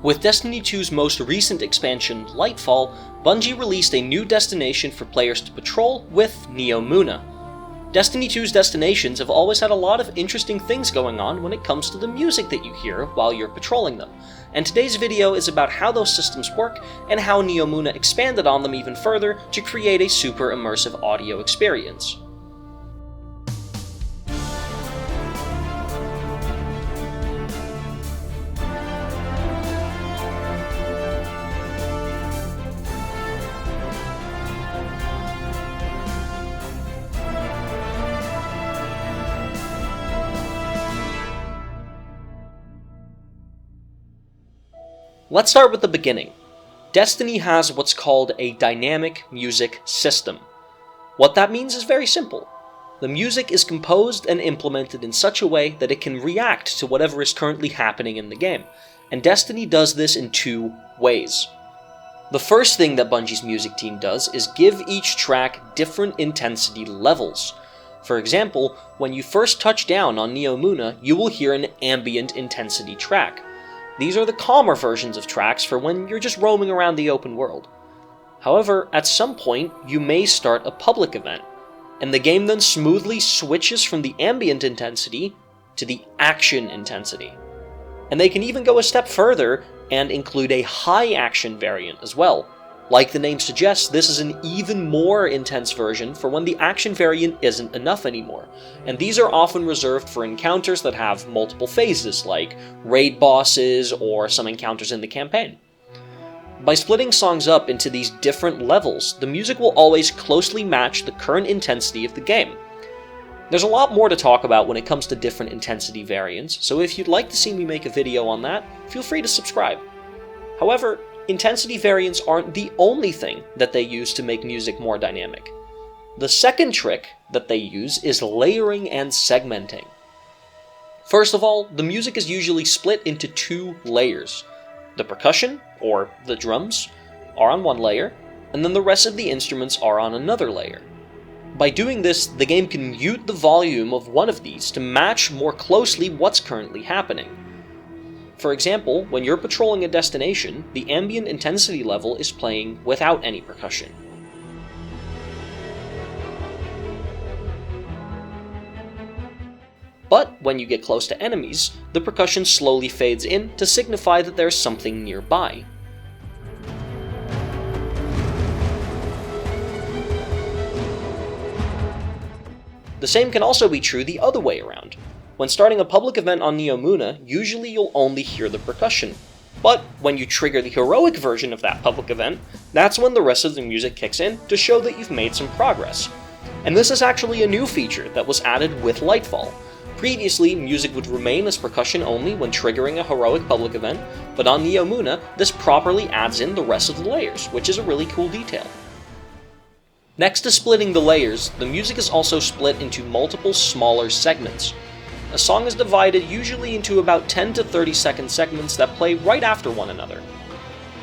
With Destiny 2's most recent expansion, Lightfall, Bungie released a new destination for players to patrol with Neomuna. Destiny 2's destinations have always had a lot of interesting things going on when it comes to the music that you hear while you're patrolling them, and today's video is about how those systems work and how Neomuna expanded on them even further to create a super immersive audio experience. Let's start with the beginning. Destiny has what's called a dynamic music system. What that means is very simple. The music is composed and implemented in such a way that it can react to whatever is currently happening in the game, and Destiny does this in two ways. The first thing that Bungie's music team does is give each track different intensity levels. For example, when you first touch down on Neomuna, you will hear an ambient intensity track. These are the calmer versions of tracks for when you're just roaming around the open world. However, at some point, you may start a public event, and the game then smoothly switches from the ambient intensity to the action intensity. And they can even go a step further and include a high action variant as well. Like the name suggests, this is an even more intense version for when the action variant isn't enough anymore, and these are often reserved for encounters that have multiple phases, like raid bosses or some encounters in the campaign. By splitting songs up into these different levels, the music will always closely match the current intensity of the game. There's a lot more to talk about when it comes to different intensity variants, so if you'd like to see me make a video on that, feel free to subscribe. However, intensity variants aren't the only thing that they use to make music more dynamic. The second trick that they use is layering and segmenting. First of all, the music is usually split into two layers. The percussion, or the drums, are on one layer, and then the rest of the instruments are on another layer. By doing this, the game can mute the volume of one of these to match more closely what's currently happening. For example, when you're patrolling a destination, the ambient intensity level is playing without any percussion. But when you get close to enemies, the percussion slowly fades in to signify that there's something nearby. The same can also be true the other way around. When starting a public event on Neomuna, usually you'll only hear the percussion. But when you trigger the heroic version of that public event, that's when the rest of the music kicks in to show that you've made some progress. And this is actually a new feature that was added with Lightfall. Previously, music would remain as percussion only when triggering a heroic public event, but on Neomuna, this properly adds in the rest of the layers, which is a really cool detail. Next to splitting the layers, the music is also split into multiple smaller segments. A song is divided usually into about 10 to 30 second segments that play right after one another.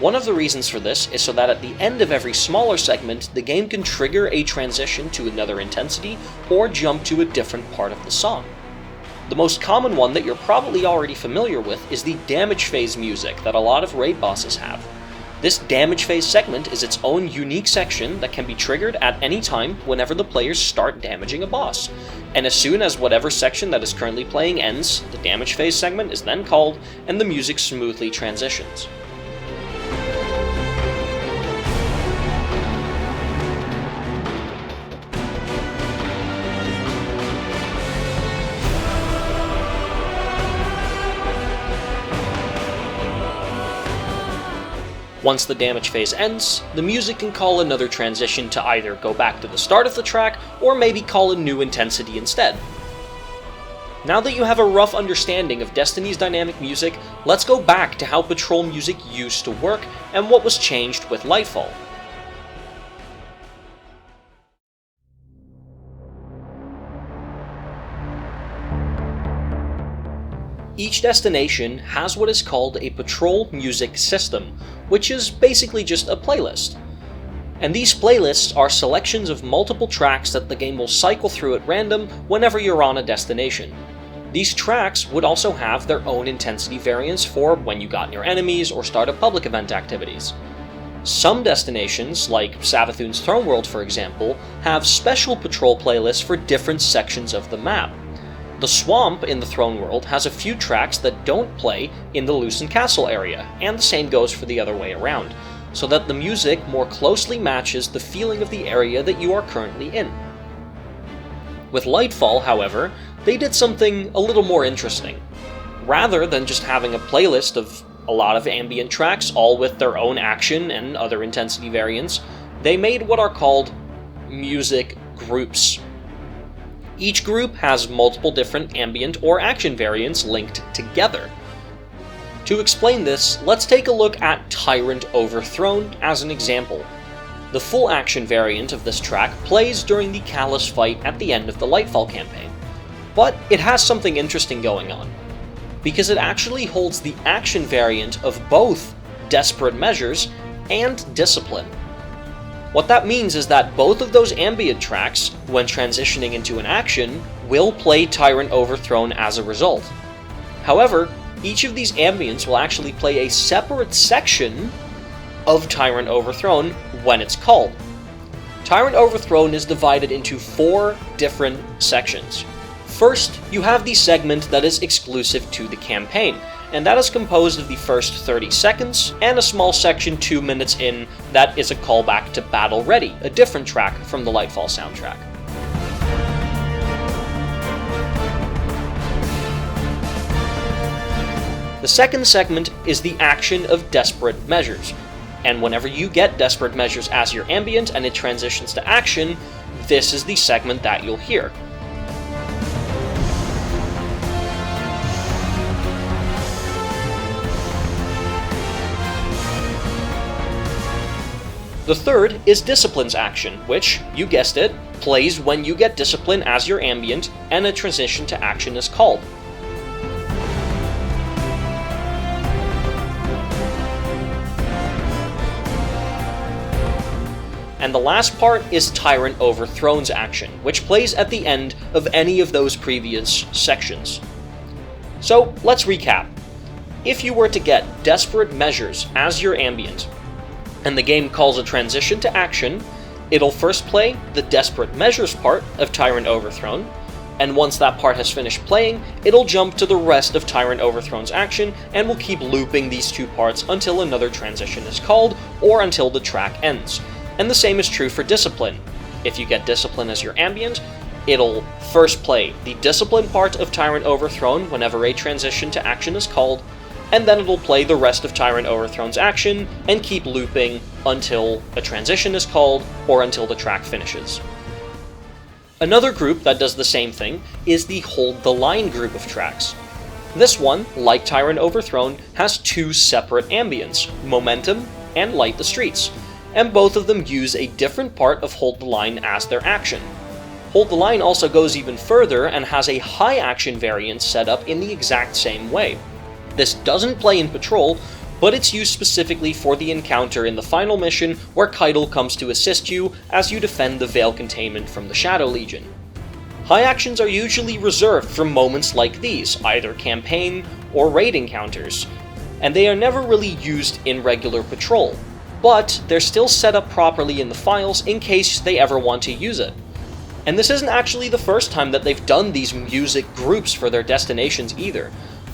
One of the reasons for this is so that at the end of every smaller segment, the game can trigger a transition to another intensity or jump to a different part of the song. The most common one that you're probably already familiar with is the damage phase music that a lot of raid bosses have. This damage phase segment is its own unique section that can be triggered at any time whenever the players start damaging a boss. And as soon as whatever section that is currently playing ends, the damage phase segment is then called and the music smoothly transitions. Once the damage phase ends, the music can call another transition to either go back to the start of the track, or maybe call a new intensity instead. Now that you have a rough understanding of Destiny's dynamic music, let's go back to how patrol music used to work and what was changed with Lightfall. Each destination has what is called a patrol music system, which is basically just a playlist. And these playlists are selections of multiple tracks that the game will cycle through at random whenever you're on a destination. These tracks would also have their own intensity variants for when you got near enemies or started public event activities. Some destinations, like Savathûn's Throne World for example, have special patrol playlists for different sections of the map. The swamp in the Throne World has a few tracks that don't play in the Lucent Castle area, and the same goes for the other way around, so that the music more closely matches the feeling of the area that you are currently in. With Lightfall, however, they did something a little more interesting. Rather than just having a playlist of a lot of ambient tracks, all with their own action and other intensity variants, they made what are called music groups. Each group has multiple different ambient or action variants linked together. To explain this, let's take a look at Tyrant Overthrown as an example. The full action variant of this track plays during the Callous fight at the end of the Lightfall campaign, but it has something interesting going on, because it actually holds the action variant of both Desperate Measures and Discipline. What that means is that both of those ambient tracks, when transitioning into an action, will play Tyrant Overthrown as a result. However, each of these ambients will actually play a separate section of Tyrant Overthrown when it's called. Tyrant Overthrown is divided into 4 different sections. First, you have the segment that is exclusive to the campaign, and that is composed of the first 30 seconds, and a small section 2 minutes in that is a callback to Battle Ready, a different track from the Lightfall soundtrack. The second segment is the action of Desperate Measures, and whenever you get Desperate Measures as your ambient and it transitions to action, this is the segment that you'll hear. The third is Discipline's action, which, you guessed it, plays when you get Discipline as your ambient and a transition to action is called. And the last part is Tyrant Overthrown's action, which plays at the end of any of those previous sections. So, let's recap. If you were to get Desperate Measures as your ambient, and the game calls a transition to action, it'll first play the Desperate Measures part of Tyrant Overthrown, and once that part has finished playing, it'll jump to the rest of Tyrant Overthrown's action, and will keep looping these 2 parts until another transition is called, or until the track ends. And the same is true for Discipline. If you get Discipline as your ambient, it'll first play the Discipline part of Tyrant Overthrown whenever a transition to action is called, and then it'll play the rest of Tyrant Overthrown's action and keep looping until a transition is called or until the track finishes. Another group that does the same thing is the Hold the Line group of tracks. This one, like Tyrant Overthrown, has 2 separate ambients, Momentum and Light the Streets, and both of them use a different part of Hold the Line as their action. Hold the Line also goes even further and has a high action variant set up in the exact same way. This doesn't play in Patrol, but it's used specifically for the encounter in the final mission where Keitel comes to assist you as you defend the Veil containment from the Shadow Legion. High actions are usually reserved for moments like these, either campaign or raid encounters, and they are never really used in regular Patrol, but they're still set up properly in the files in case they ever want to use it. And this isn't actually the first time that they've done these music groups for their destinations either.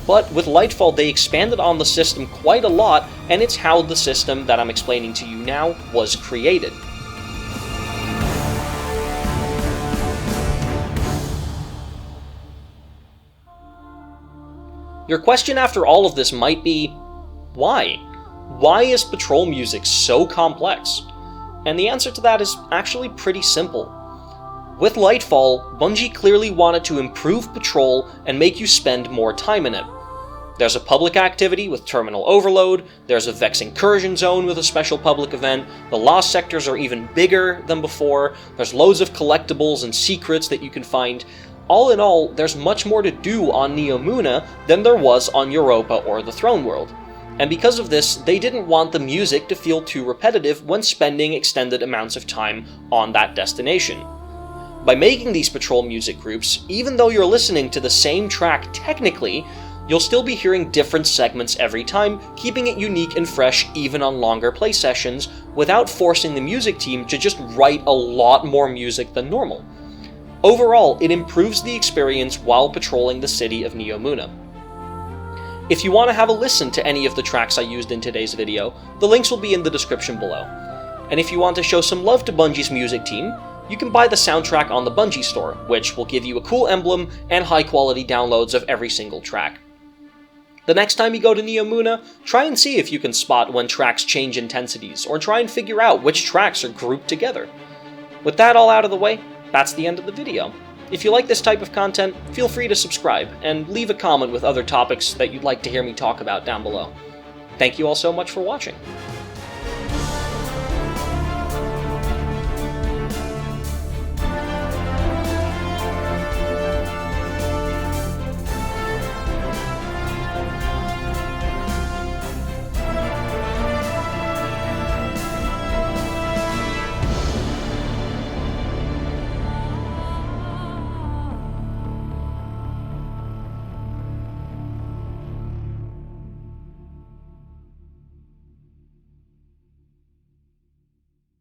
But with Lightfall they expanded on the system quite a lot, and it's how the system that I'm explaining to you now was created. Your question after all of this might be, why? Why is Patrol music so complex? And the answer to that is actually pretty simple. With Lightfall, Bungie clearly wanted to improve Patrol and make you spend more time in it. There's a public activity with Terminal Overload, there's a Vex Incursion Zone with a special public event, the Lost Sectors are even bigger than before, there's loads of collectibles and secrets that you can find. All in all, there's much more to do on Neomuna than there was on Europa or the Throne World. And because of this, they didn't want the music to feel too repetitive when spending extended amounts of time on that destination. By making these patrol music groups, even though you're listening to the same track technically, you'll still be hearing different segments every time, keeping it unique and fresh even on longer play sessions, without forcing the music team to just write a lot more music than normal. Overall, it improves the experience while patrolling the city of Neomuna. If you want to have a listen to any of the tracks I used in today's video, the links will be in the description below. And if you want to show some love to Bungie's music team, you can buy the soundtrack on the Bungie store, which will give you a cool emblem and high-quality downloads of every single track. The next time you go to Neomuna, try and see if you can spot when tracks change intensities, or try and figure out which tracks are grouped together. With that all out of the way, that's the end of the video. If you like this type of content, feel free to subscribe, and leave a comment with other topics that you'd like to hear me talk about down below. Thank you all so much for watching.